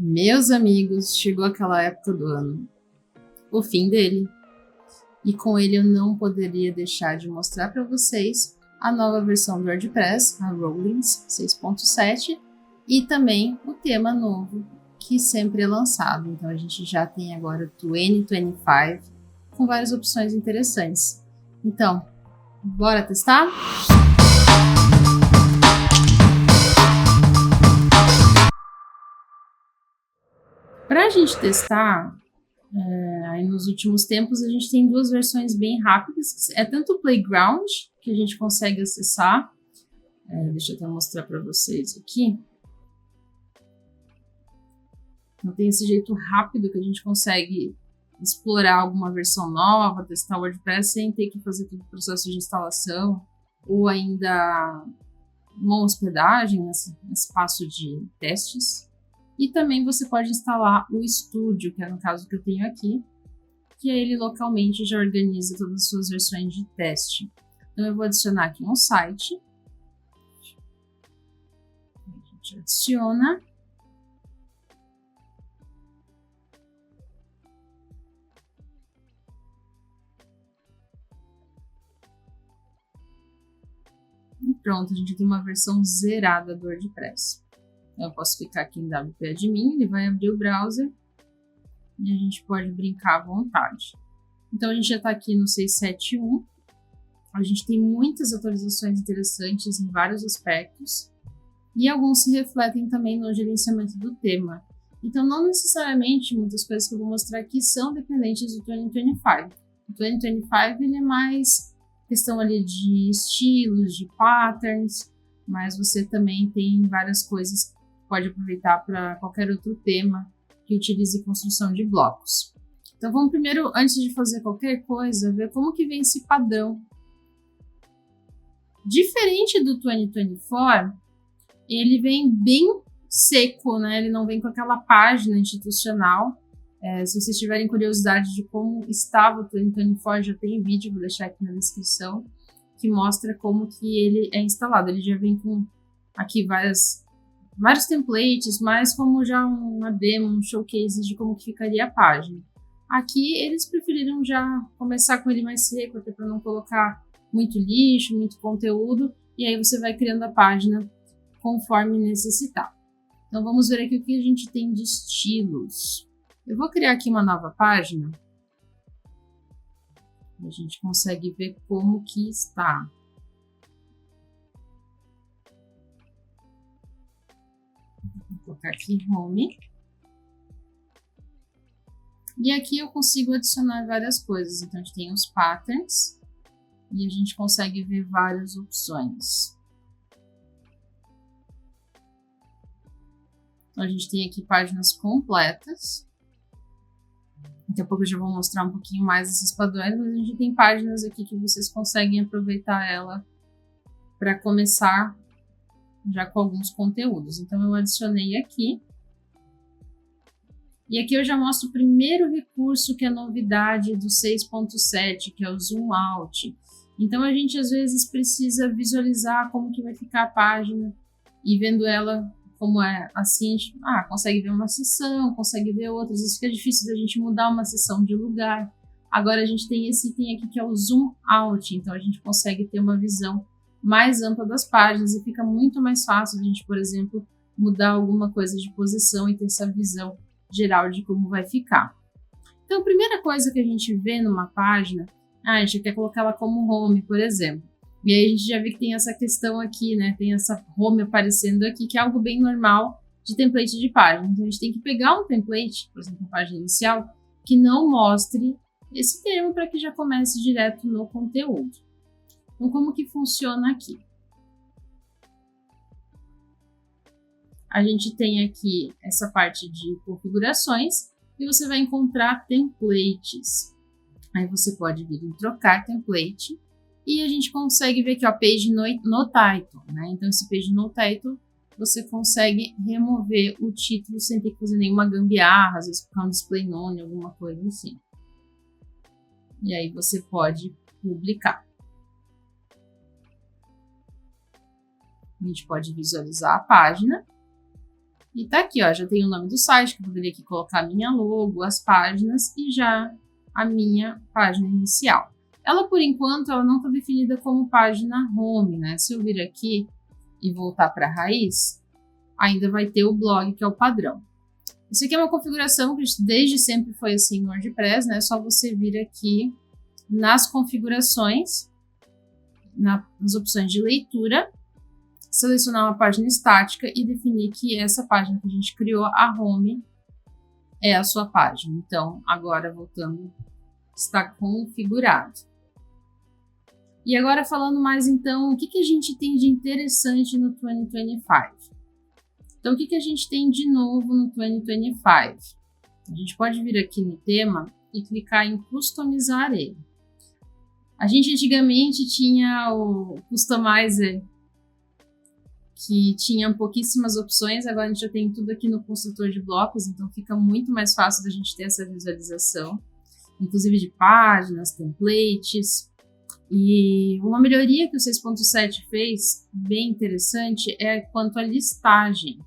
Meus amigos, chegou aquela época do ano, o fim dele, e com ele eu não poderia deixar de mostrar para vocês a nova versão do WordPress, a Rollins 6.7, e também o tema novo que sempre é lançado. Então a gente já tem agora o 2025 com várias opções interessantes. Então, bora testar? Para a gente testar, aí nos últimos tempos a gente tem duas versões bem rápidas. É tanto o Playground, que a gente consegue acessar. Deixa eu até mostrar para vocês aqui. Então tem esse jeito rápido que a gente consegue explorar alguma versão nova, testar o WordPress sem ter que fazer todo o processo de instalação ou ainda uma hospedagem nesse espaço de testes. E também você pode instalar o Studio, que é no caso que eu tenho aqui, que ele localmente já organiza todas as suas versões de teste. Então eu vou adicionar aqui um site. A gente adiciona. E pronto, a gente tem uma versão zerada do WordPress. Então, eu posso clicar aqui em wp-admin, ele vai abrir o browser e a gente pode brincar à vontade. Então, a gente já está aqui no 6.7.1. A gente tem muitas atualizações interessantes em vários aspectos e alguns se refletem também no gerenciamento do tema. Então, não necessariamente muitas coisas que eu vou mostrar aqui são dependentes do 2025. O 2025 ele é mais questão ali de estilos, de patterns, mas você também tem várias coisas que pode aproveitar para qualquer outro tema que utilize construção de blocos. Então vamos primeiro, antes de fazer qualquer coisa, ver como que vem esse padrão. Diferente do 2024, ele vem bem seco, né? Ele não vem com aquela página institucional. Se vocês tiverem curiosidade de como estava o 2024, já tem vídeo, vou deixar aqui na descrição, que mostra como que ele é instalado. Ele já vem com aqui vários templates, mas como já uma demo, um showcase de como que ficaria a página. Aqui eles preferiram já começar com ele mais seco, até para não colocar muito lixo, muito conteúdo, e aí você vai criando a página conforme necessitar. Então vamos ver aqui o que a gente tem de estilos. Eu vou criar aqui uma nova página. A gente consegue ver como que está. Vou colocar aqui Home. E aqui eu consigo adicionar várias coisas. Então, a gente tem os patterns e a gente consegue ver várias opções. Então, a gente tem aqui páginas completas. Daqui a pouco eu já vou mostrar um pouquinho mais esses padrões, mas a gente tem páginas aqui que vocês conseguem aproveitar ela para começar já com alguns conteúdos. Então eu adicionei aqui. E aqui eu já mostro o primeiro recurso que é a novidade do 6.7, que é o Zoom Out. Então a gente às vezes precisa visualizar como que vai ficar a página e vendo ela como é assim, a gente consegue ver uma seção, consegue ver outras. Isso fica difícil da gente mudar uma seção de lugar. Agora a gente tem esse item aqui que é o Zoom Out, então a gente consegue ter uma visão mais ampla das páginas e fica muito mais fácil a gente, por exemplo, mudar alguma coisa de posição e ter essa visão geral de como vai ficar. Então a primeira coisa que a gente vê numa página, a gente quer colocar ela como home, por exemplo. E aí a gente já vê que tem essa questão aqui, né? Tem essa home aparecendo aqui, que é algo bem normal de template de página. Então a gente tem que pegar um template, por exemplo, a página inicial, que não mostre esse termo para que já comece direto no conteúdo. Então como que funciona aqui? A gente tem aqui essa parte de configurações e você vai encontrar templates. Aí você pode vir em trocar template. E a gente consegue ver aqui, ó, Page no Title, né? Então, esse Page no Title, você consegue remover o título sem ter que fazer nenhuma gambiarra, às vezes colocar um display none, alguma coisa assim. E aí você pode publicar. A gente pode visualizar a página. E tá aqui, ó, já tem o nome do site, que eu poderia aqui colocar a minha logo, as páginas e já a minha página inicial. Ela, por enquanto, ela não está definida como página home, né? Se eu vir aqui e voltar para a raiz, ainda vai ter o blog, que é o padrão. Isso aqui é uma configuração que desde sempre foi assim no WordPress, né? É só você vir aqui nas configurações, nas opções de leitura, selecionar uma página estática e definir que essa página que a gente criou, a home, é a sua página. Então, agora voltando, está configurado. E agora falando mais então, o que a gente tem de interessante no 2025? Então, o que a gente tem de novo no 2025? A gente pode vir aqui no tema e clicar em customizar ele. A gente antigamente tinha o Customizer, que tinha pouquíssimas opções, agora a gente já tem tudo aqui no construtor de blocos, então fica muito mais fácil da gente ter essa visualização, inclusive de páginas, templates. E uma melhoria que o 6.7 fez, bem interessante, é quanto à listagem.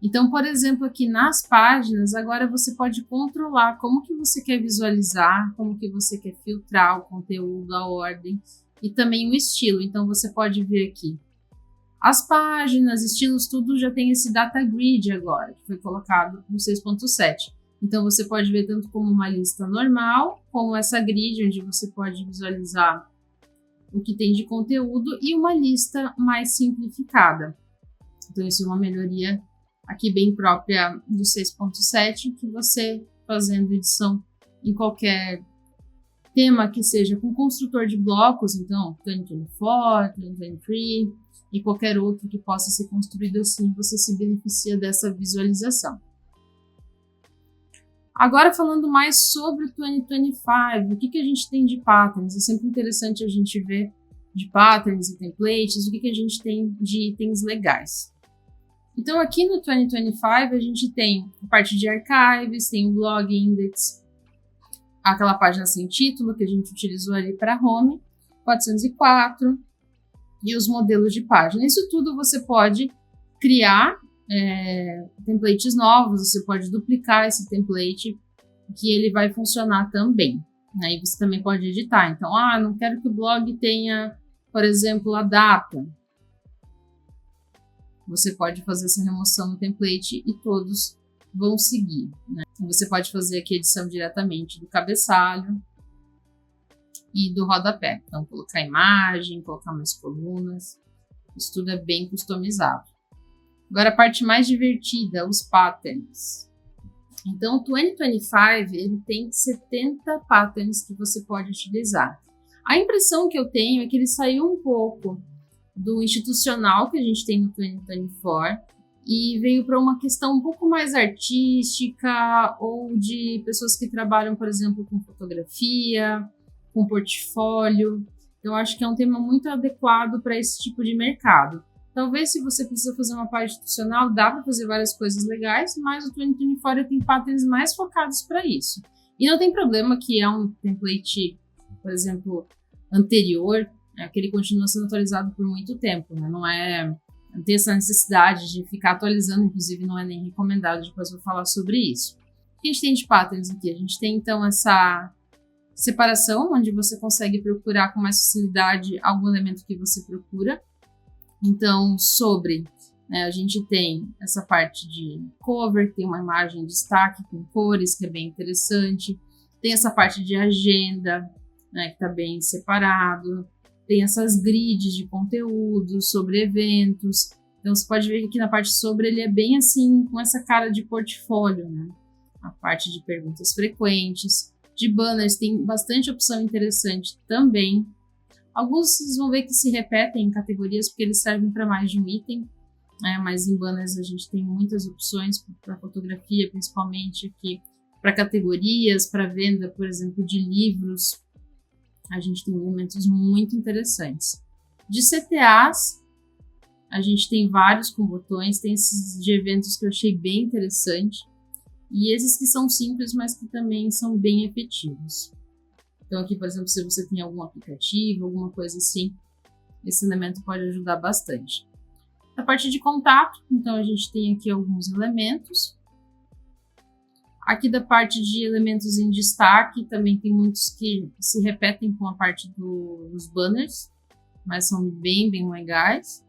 Então, por exemplo, aqui nas páginas, agora você pode controlar como que você quer visualizar, como que você quer filtrar o conteúdo, a ordem e também o estilo. Então, você pode ver aqui as páginas, estilos, tudo já tem esse data grid agora, que foi colocado no 6.7. Então, você pode ver tanto como uma lista normal, como essa grid, onde você pode visualizar o que tem de conteúdo, e uma lista mais simplificada. Então, isso é uma melhoria aqui bem própria do 6.7, que você fazendo edição em qualquer tema que seja com construtor de blocos, então 2024, 2023 e qualquer outro que possa ser construído assim, você se beneficia dessa visualização. Agora falando mais sobre o 2025, o que a gente tem de patterns? É sempre interessante a gente ver de patterns e templates, o que a gente tem de itens legais. Então, aqui no 2025, a gente tem a parte de archives, tem o blog index, aquela página sem título que a gente utilizou ali para home, 404, e os modelos de página. Isso tudo você pode criar templates novos, você pode duplicar esse template, que ele vai funcionar também. Aí você também pode editar. Então, não quero que o blog tenha, por exemplo, a data. Você pode fazer essa remoção no template e todos vão seguir, né? Você pode fazer aqui a edição diretamente do cabeçalho e do rodapé. Então, colocar imagem, colocar mais colunas. Isso tudo é bem customizado. Agora, a parte mais divertida, os patterns. Então, o 2025 ele tem 70 patterns que você pode utilizar. A impressão que eu tenho é que ele saiu um pouco do institucional que a gente tem no 2024 e veio para uma questão um pouco mais artística ou de pessoas que trabalham, por exemplo, com fotografia, com portfólio. Eu acho que é um tema muito adequado para esse tipo de mercado. Talvez se você precisa fazer uma página institucional, dá para fazer várias coisas legais, mas o 2024 tem patterns mais focados para isso. E não tem problema que é um template, por exemplo, anterior, que ele continua sendo atualizado por muito tempo, né? Não tem essa necessidade de ficar atualizando, inclusive não é nem recomendado, depois eu vou falar sobre isso. O que a gente tem de patterns aqui? A gente tem então essa separação, onde você consegue procurar com mais facilidade algum elemento que você procura. Então, a gente tem essa parte de cover, tem uma imagem de destaque com cores, que é bem interessante. Tem essa parte de agenda, né, que está bem separado. Tem essas grids de conteúdo sobre eventos. Então, você pode ver que aqui na parte sobre ele é bem assim, com essa cara de portfólio, né? A parte de perguntas frequentes. De banners tem bastante opção interessante também. Alguns vocês vão ver que se repetem em categorias, porque eles servem para mais de um item. Mas em banners a gente tem muitas opções para fotografia, principalmente aqui para categorias, para venda, por exemplo, de livros. A gente tem elementos muito interessantes. De CTAs, a gente tem vários com botões, tem esses de eventos que eu achei bem interessante, e esses que são simples, mas que também são bem efetivos. Então aqui, por exemplo, se você tem algum aplicativo, alguma coisa assim, esse elemento pode ajudar bastante. Da parte de contato, então a gente tem aqui alguns elementos. Aqui da parte de elementos em destaque, também tem muitos que se repetem com a parte dos banners, mas são bem legais.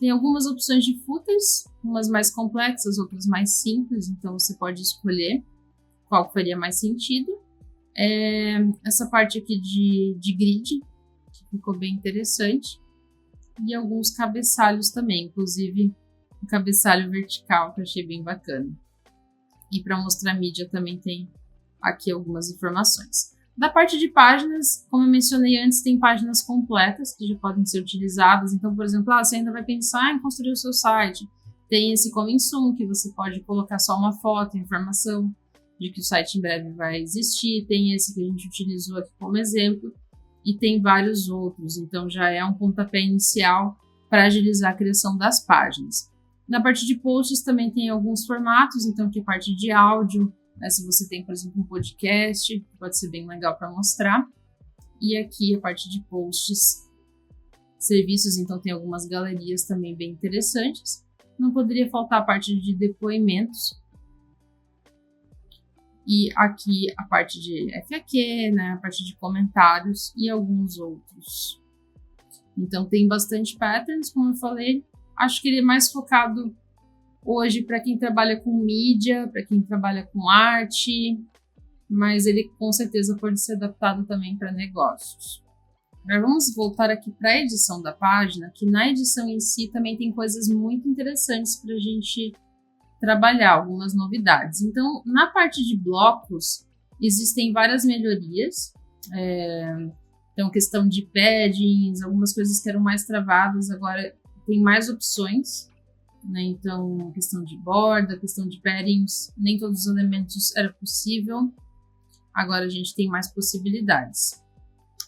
Tem algumas opções de footers, umas mais complexas, outras mais simples, então você pode escolher qual faria mais sentido. Essa parte aqui de grid, que ficou bem interessante. E alguns cabeçalhos também, inclusive um cabeçalho vertical que eu achei bem bacana. E para mostrar a mídia também tem aqui algumas informações. Da parte de páginas, como eu mencionei antes, tem páginas completas que já podem ser utilizadas. Então, por exemplo, você ainda vai pensar em construir o seu site. Tem esse coming soon, que você pode colocar só uma foto, informação de que o site em breve vai existir. Tem esse que a gente utilizou aqui como exemplo. E tem vários outros, então já é um pontapé inicial para agilizar a criação das páginas. Na parte de posts também tem alguns formatos, então aqui a parte de áudio, né, se você tem, por exemplo, um podcast, pode ser bem legal para mostrar. E aqui a parte de posts, serviços, então tem algumas galerias também bem interessantes. Não poderia faltar a parte de depoimentos. E aqui a parte de FAQ, né, a parte de comentários e alguns outros. Então tem bastante patterns, como eu falei. Acho que ele é mais focado hoje para quem trabalha com mídia, para quem trabalha com arte, mas ele com certeza pode ser adaptado também para negócios. Agora vamos voltar aqui para a edição da página, que na edição em si também tem coisas muito interessantes para a gente trabalhar, algumas novidades. Então, na parte de blocos, existem várias melhorias. Então, questão de paddings, algumas coisas que eram mais travadas, agora tem mais opções, né? Então, questão de borda, questão de paddings, nem todos os elementos era possível. Agora a gente tem mais possibilidades.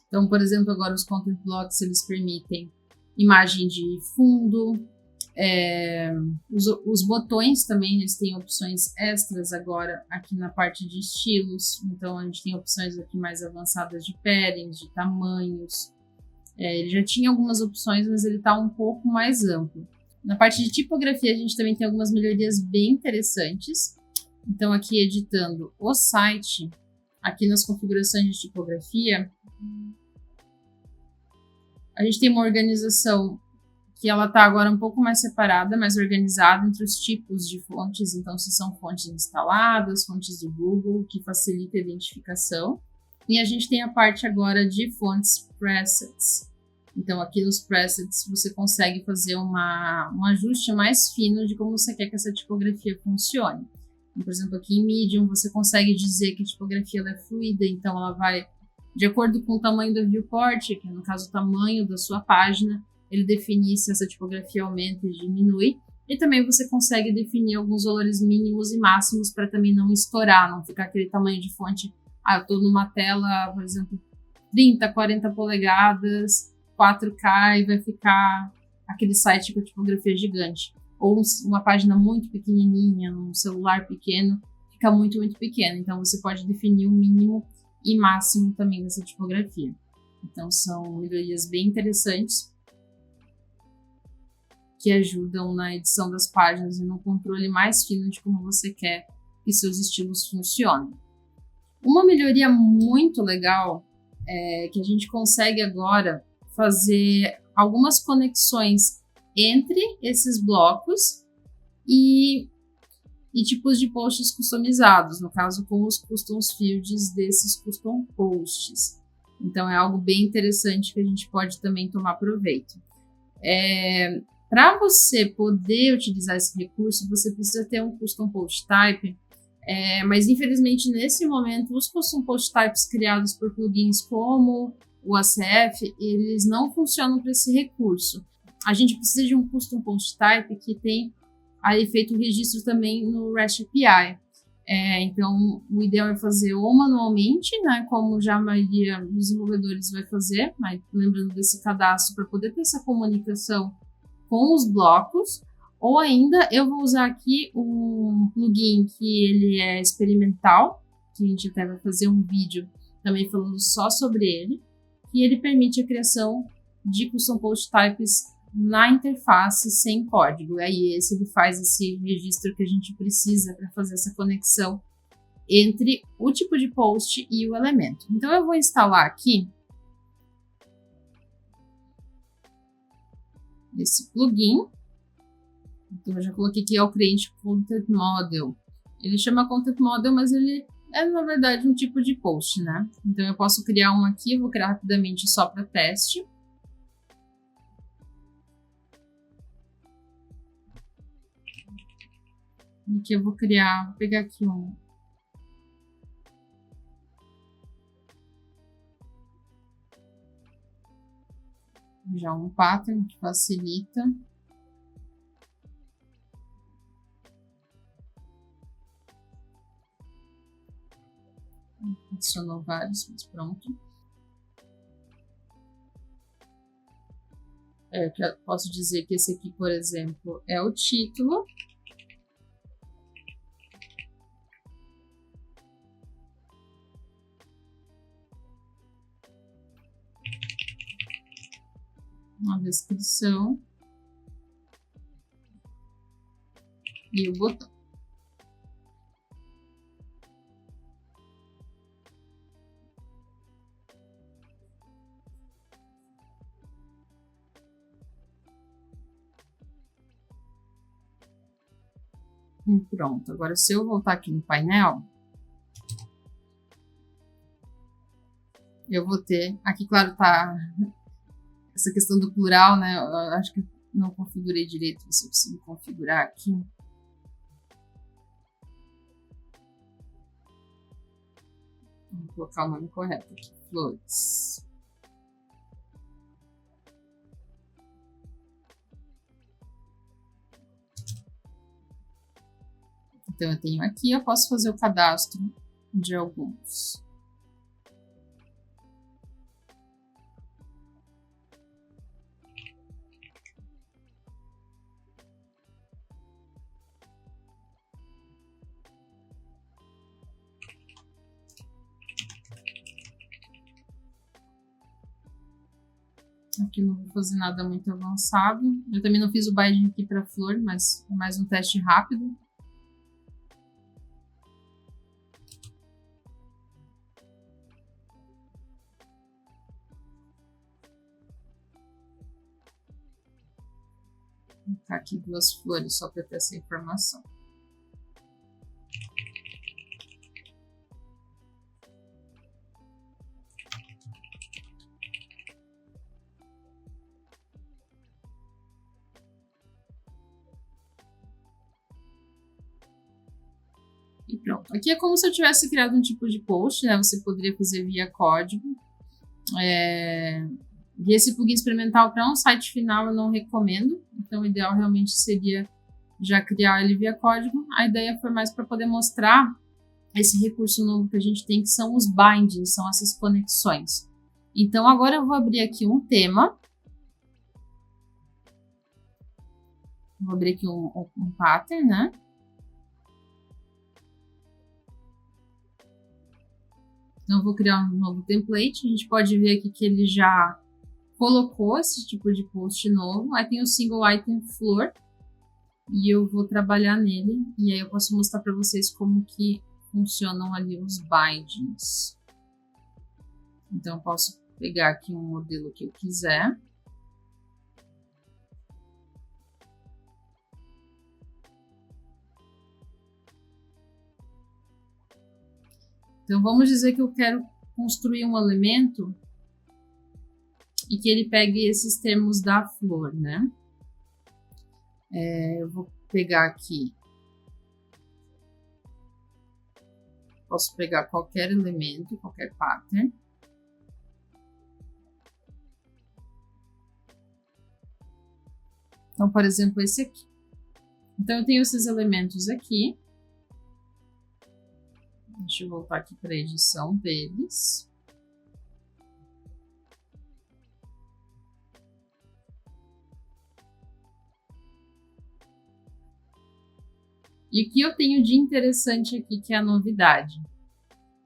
Então, por exemplo, agora os content blocks, eles permitem imagem de fundo. Os botões também, eles têm opções extras agora aqui na parte de estilos. Então, a gente tem opções aqui mais avançadas de paddings, de tamanhos. Ele já tinha algumas opções, mas ele está um pouco mais amplo. Na parte de tipografia, a gente também tem algumas melhorias bem interessantes. Então, aqui editando o site, aqui nas configurações de tipografia, a gente tem uma organização que ela está agora um pouco mais separada, mais organizada entre os tipos de fontes. Então, se são fontes instaladas, fontes do Google, que facilita a identificação. E a gente tem a parte agora de fontes presets. Então, aqui nos presets, você consegue fazer um ajuste mais fino de como você quer que essa tipografia funcione. Então, por exemplo, aqui em Medium, você consegue dizer que a tipografia ela é fluida, então ela vai de acordo com o tamanho do viewport, que no caso o tamanho da sua página, ele define se essa tipografia aumenta e diminui. E também você consegue definir alguns valores mínimos e máximos para também não estourar, não ficar aquele tamanho de fonte. Eu estou numa tela, por exemplo, 30, 40 polegadas, 4K e vai ficar aquele site com a tipografia gigante. Ou uma página muito pequenininha, num celular pequeno, fica muito pequeno. Então você pode definir o mínimo e máximo também dessa tipografia. Então são melhorias bem interessantes que ajudam na edição das páginas e no controle mais fino de como você quer que seus estilos funcionem. Uma melhoria muito legal é que a gente consegue agora fazer algumas conexões entre esses blocos e tipos de posts customizados, no caso com os custom fields desses custom posts. Então é algo bem interessante que a gente pode também tomar proveito. Para você poder utilizar esse recurso, você precisa ter um custom post type, mas infelizmente nesse momento os custom post types criados por plugins como o ACF, eles não funcionam para esse recurso. A gente precisa de um custom post type que tem aí feito o registro também no REST API. Então, o ideal é fazer ou manualmente, né, como já a maioria dos desenvolvedores vai fazer, mas lembrando desse cadastro para poder ter essa comunicação com os blocos, ou ainda eu vou usar aqui um plugin que ele é experimental, que a gente até vai fazer um vídeo também falando só sobre ele, e ele permite a criação de custom post types na interface sem código. Aí ele faz esse registro que a gente precisa para fazer essa conexão entre o tipo de post e o elemento. Então eu vou instalar aqui esse plugin. Então eu já coloquei aqui o Create Content Model. Ele chama Content Model, mas ele é na verdade um tipo de post, né? Então eu posso criar um aqui, eu vou criar rapidamente só para teste. Aqui eu vou pegar aqui já um pattern que facilita. Adicionou vários, mas pronto. Eu posso dizer que esse aqui, por exemplo, é o título. Uma descrição. E o botão. Pronto, agora se eu voltar aqui no painel, eu vou ter, aqui claro tá essa questão do plural, né, eu acho que não configurei direito, se eu consigo configurar aqui. Vou colocar o nome correto aqui, flores. Então, eu tenho aqui, eu posso fazer o cadastro de alguns. Aqui não vou fazer nada muito avançado. Eu também não fiz o binding aqui para flor, mas é mais um teste rápido. Vou colocar aqui 2 flores só para ter essa informação. E pronto. Aqui é como se eu tivesse criado um tipo de post, né? Você poderia fazer via código. E esse plugin experimental para um site final eu não recomendo. Então o ideal realmente seria já criar ele via código. A ideia foi mais para poder mostrar esse recurso novo que a gente tem, que são os bindings, são essas conexões. Então agora eu vou abrir aqui um tema. Vou abrir aqui um pattern, né? Então, eu vou criar um novo template. A gente pode ver aqui que ele já colocou esse tipo de post novo. Aí tem o single item flor. E eu vou trabalhar nele. E aí eu posso mostrar para vocês como que funcionam ali os bindings. Então, eu posso pegar aqui um modelo que eu quiser. Então, vamos dizer que eu quero construir um elemento e que ele pegue esses termos da flor, né? Eu vou pegar aqui. Posso pegar qualquer elemento, qualquer pattern. Então, por exemplo, esse aqui. Então, eu tenho esses elementos aqui. Deixa eu voltar aqui para a edição deles. E o que eu tenho de interessante aqui, que é a novidade?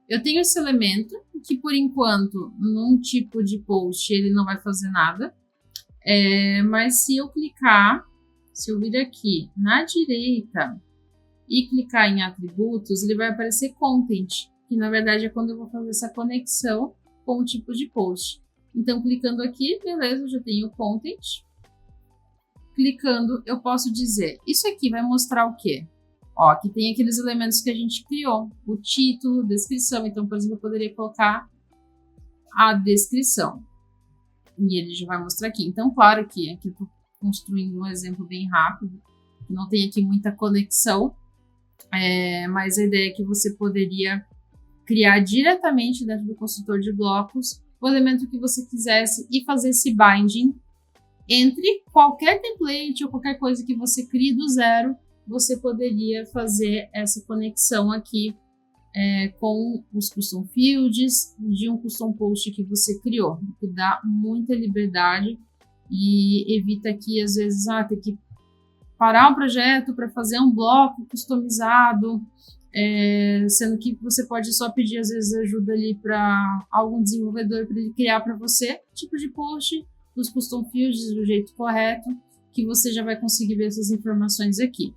Eu tenho esse elemento, que por enquanto, num tipo de post, ele não vai fazer nada. Mas se eu vir aqui na direita e clicar em atributos, ele vai aparecer content, que na verdade é quando eu vou fazer essa conexão com o tipo de post. Então, clicando aqui, beleza, eu já tenho content. Clicando, eu posso dizer, isso aqui vai mostrar o quê? Ó, aqui tem aqueles elementos que a gente criou, o título, descrição. Então, por exemplo, eu poderia colocar a descrição. E ele já vai mostrar aqui. Então, claro que aqui eu estou construindo um exemplo bem rápido, que não tem aqui muita conexão, mas a ideia é que você poderia criar diretamente dentro do construtor de blocos o elemento que você quisesse e fazer esse binding entre qualquer template ou qualquer coisa que você crie do zero. Você poderia fazer essa conexão aqui com os custom fields de um custom post que você criou, que dá muita liberdade e evita que às vezes ter que parar o projeto para fazer um bloco customizado, sendo que você pode só pedir às vezes ajuda ali para algum desenvolvedor para ele criar para você tipo de post, os custom fields do jeito correto, que você já vai conseguir ver essas informações aqui.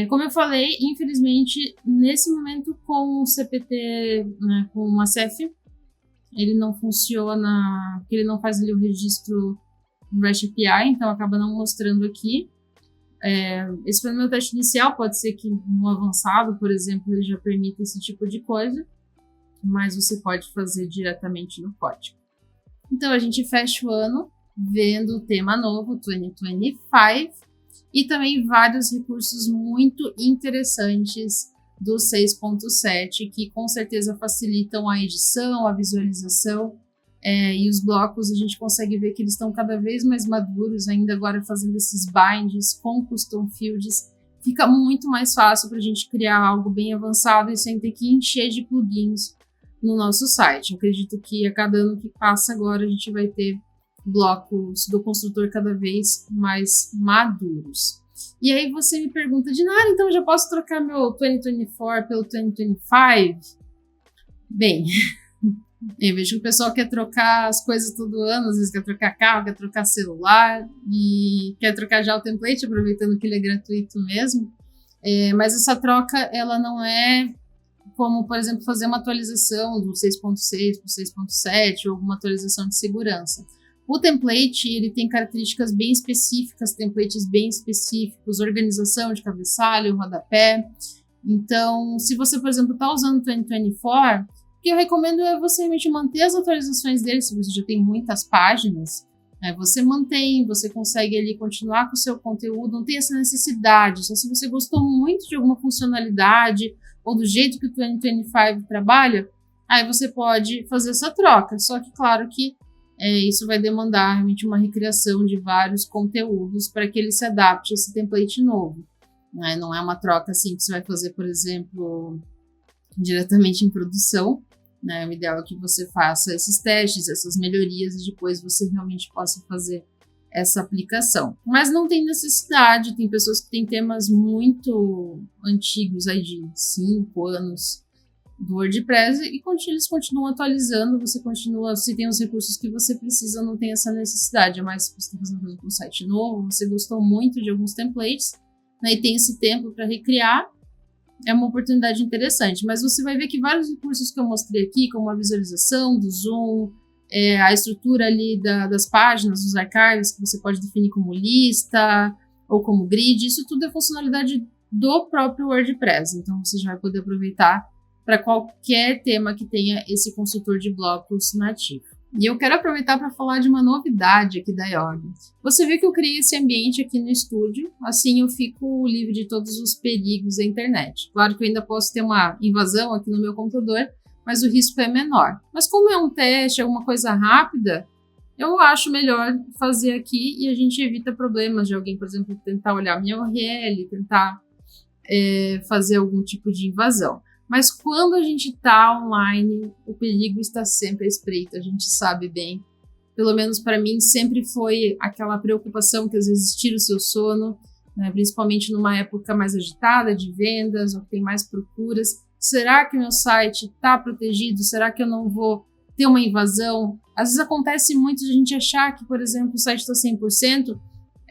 Como eu falei, infelizmente, nesse momento com o CPT, né, com o Macef, ele não funciona, porque ele não faz ali o registro no REST API, então acaba não mostrando aqui. Esse foi o meu teste inicial, pode ser que no avançado, por exemplo, ele já permita esse tipo de coisa, mas você pode fazer diretamente no código. Então, a gente fecha o ano vendo o tema novo, 2025, e também vários recursos muito interessantes do 6.7, que com certeza facilitam a edição, a visualização, e os blocos a gente consegue ver que eles estão cada vez mais maduros, ainda agora fazendo esses binds com custom fields. Fica muito mais fácil para a gente criar algo bem avançado e sem ter que encher de plugins no nosso site. Eu acredito que a cada ano que passa agora a gente vai ter blocos do construtor cada vez mais maduros. E aí você me pergunta, Dinara, então eu já posso trocar meu 2024 pelo 2025? Bem, eu vejo que o pessoal quer trocar as coisas todo ano, às vezes quer trocar carro, quer trocar celular e quer trocar já o template, aproveitando que ele é gratuito mesmo. Mas essa troca, ela não é como, por exemplo, fazer uma atualização do 6.6 para o 6.7 ou alguma atualização de segurança. O template, ele tem características bem específicas, templates bem específicos, organização de cabeçalho, rodapé. Então, se você, por exemplo, está usando o 2024, o que eu recomendo é você realmente manter as atualizações dele, se você já tem muitas páginas, você mantém, você consegue ali continuar com o seu conteúdo, não tem essa necessidade. Só se você gostou muito de alguma funcionalidade ou do jeito que o 2025 trabalha, aí você pode fazer essa troca. Só que, claro que isso vai demandar realmente uma recriação de vários conteúdos para que ele se adapte a esse template novo. Não é uma troca assim que você vai fazer, por exemplo, diretamente em produção. O ideal é que você faça esses testes, essas melhorias e depois você realmente possa fazer essa aplicação. Mas não tem necessidade, tem pessoas que têm temas muito antigos, aí de 5 anos do WordPress e eles continuam atualizando, você continua, se tem os recursos que você precisa, não tem essa necessidade, mas se você está fazendo um site novo, você gostou muito de alguns templates, e tem esse tempo para recriar, é uma oportunidade interessante, mas você vai ver que vários recursos que eu mostrei aqui, como a visualização do zoom, a estrutura ali das páginas, dos archives, que você pode definir como lista ou como grid, isso tudo é funcionalidade do próprio WordPress, então você já vai poder aproveitar para qualquer tema que tenha esse construtor de blocos nativo. E eu quero aproveitar para falar de uma novidade aqui da Yogi. Você viu que eu criei esse ambiente aqui no estúdio, assim eu fico livre de todos os perigos da internet. Claro que eu ainda posso ter uma invasão aqui no meu computador, mas o risco é menor. Mas como é um teste, alguma coisa rápida, eu acho melhor fazer aqui e a gente evita problemas de alguém, por exemplo, tentar olhar minha URL, tentar fazer algum tipo de invasão. Mas quando a gente está online, o perigo está sempre à espreita, a gente sabe bem. Pelo menos para mim, sempre foi aquela preocupação que às vezes tira o seu sono, principalmente numa época mais agitada de vendas, ou que tem mais procuras. Será que meu site está protegido? Será que eu não vou ter uma invasão. Às vezes acontece muito de a gente achar que, por exemplo, o site está 100%,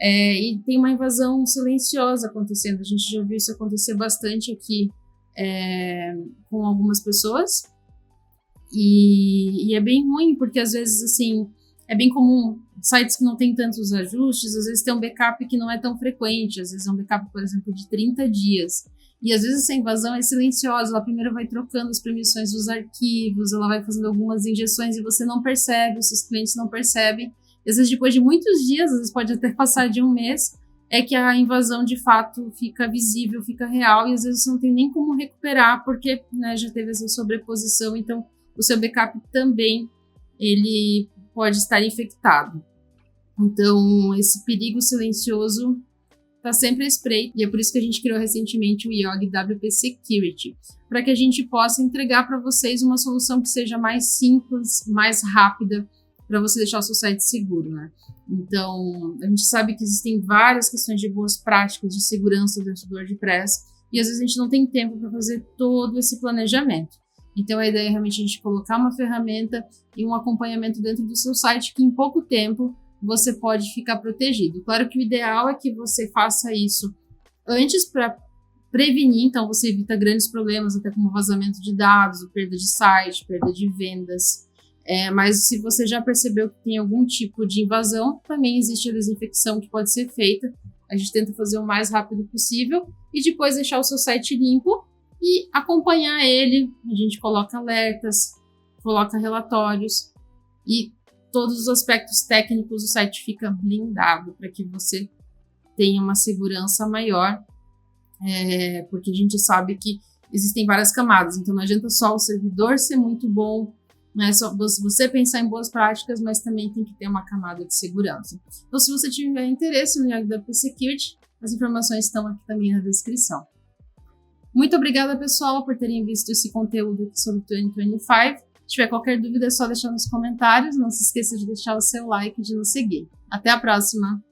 e tem uma invasão silenciosa acontecendo. A gente já viu isso acontecer bastante aqui com algumas pessoas. E é bem ruim, porque às vezes, assim, é bem comum sites que não tem tantos ajustes, às vezes tem um backup que não é tão frequente, às vezes é um backup, por exemplo, de 30 dias. E às vezes essa invasão é silenciosa, ela primeiro vai trocando as permissões dos arquivos, ela vai fazendo algumas injeções e você não percebe, os seus clientes não percebem. E às vezes depois de muitos dias, às vezes pode até passar de um mês, é que a invasão de fato fica visível, fica real, e às vezes você não tem nem como recuperar, porque, né, já teve essa sobreposição, então o seu backup também ele pode estar infectado. Então, esse perigo silencioso está sempre à espreita, e é por isso que a gente criou recentemente o IOG WP Security, para que a gente possa entregar para vocês uma solução que seja mais simples, mais rápida, para você deixar o seu site seguro, né? Então, a gente sabe que existem várias questões de boas práticas de segurança dentro do WordPress, e às vezes a gente não tem tempo para fazer todo esse planejamento. Então, a ideia é realmente a gente colocar uma ferramenta e um acompanhamento dentro do seu site que em pouco tempo você pode ficar protegido. Claro que o ideal é que você faça isso antes para prevenir, então você evita grandes problemas, até como vazamento de dados, perda de site, perda de vendas. Mas se você já percebeu que tem algum tipo de invasão, também existe a desinfecção que pode ser feita. A gente tenta fazer o mais rápido possível e depois deixar o seu site limpo e acompanhar ele. A gente coloca alertas, coloca relatórios e todos os aspectos técnicos do site fica blindado para que você tenha uma segurança maior, porque a gente sabe que existem várias camadas, então não adianta só o servidor ser muito bom, não é só você pensar em boas práticas, mas também tem que ter uma camada de segurança. Então, se você tiver interesse no IOG WP Security, as informações estão aqui também na descrição. Muito obrigada, pessoal, por terem visto esse conteúdo aqui sobre 2025. Se tiver qualquer dúvida, é só deixar nos comentários. Não se esqueça de deixar o seu like e de nos seguir. Até a próxima!